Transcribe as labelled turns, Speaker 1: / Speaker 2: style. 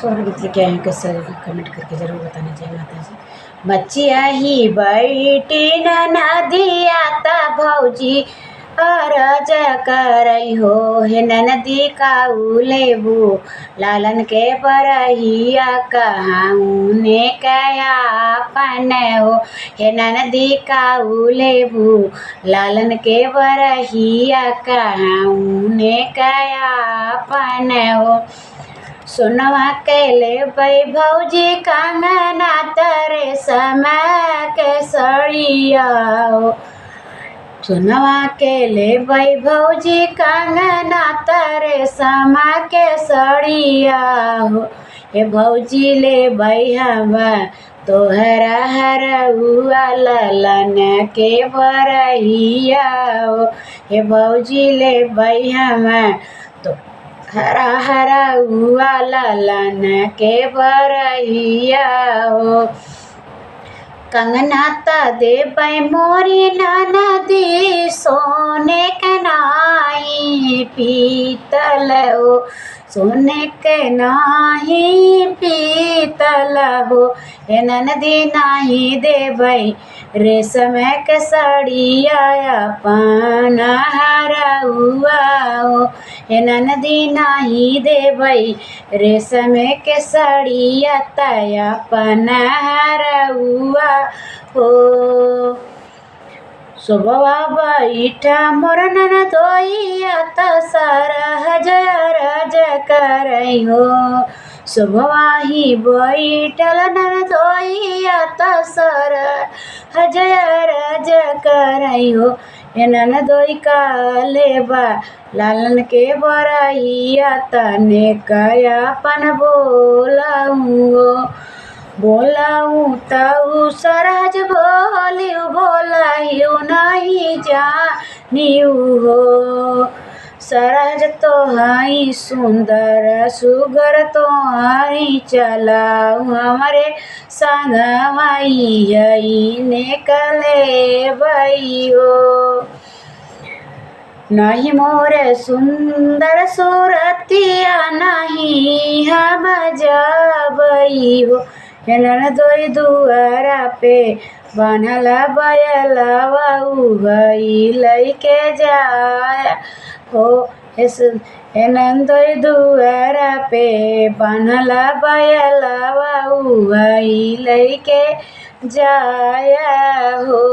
Speaker 1: सोहर गीत लेके आए हैं, कैसा कमेंट करके ज़रूर बताना चाहिए माता जी। बच्चिया ही बैठी न नदिया ता भौजी अरज करई हो हे ननदी काऊ लेबू लालन के बरहिया कहाँ ने कया पन हो हे ननदी काऊ लेबू लालन के बरहिया कहाँ ने कया पन हो। सोनवा के ले भौजी कंगना तरे समय के सड़िया हो सोनवा के ले भौजी कंगना तरे समा के सड़िया हो हे भौजी ले हम तोहरा हरउआ ललन के बरहिया हो हे भौजी ले हम तो हरा हरा हुआ ललन के बरहिया हो। कंगना ता दे मोरी ननदी सोने के नाही पीतल हो सोने के नाही पीतल हो हे ननदी नाही देबै रेशम के सड़िया अपन हरउआ हो हे ननदी नाही देबै रेशम के सड़िया तया अपन हरउआ हो। सुबवा बैठा मोर ननदोइया त सरहज रज करई हो सुबवा ही बैठल ननदोइया त सरहज रज करई हो हे ननदोई का लेबा लालन के बरहिया तने कया पन बोलाऊँ ताऊ सरहज बोलायू नहीं जानियू हो सरहज तो हाई सुंदर सुगर तो हाई चलाऊ हमारे संग माई निकले बइयो नहीं मोरे सुंदर सूरतिया नहीं हम जबई हो हे ननदोई दुआरा पे बनला बयलवा उहई लइके जाया हो हे ननदोई दुआरा पे बनला बयलवा उहई लइके जाया हो।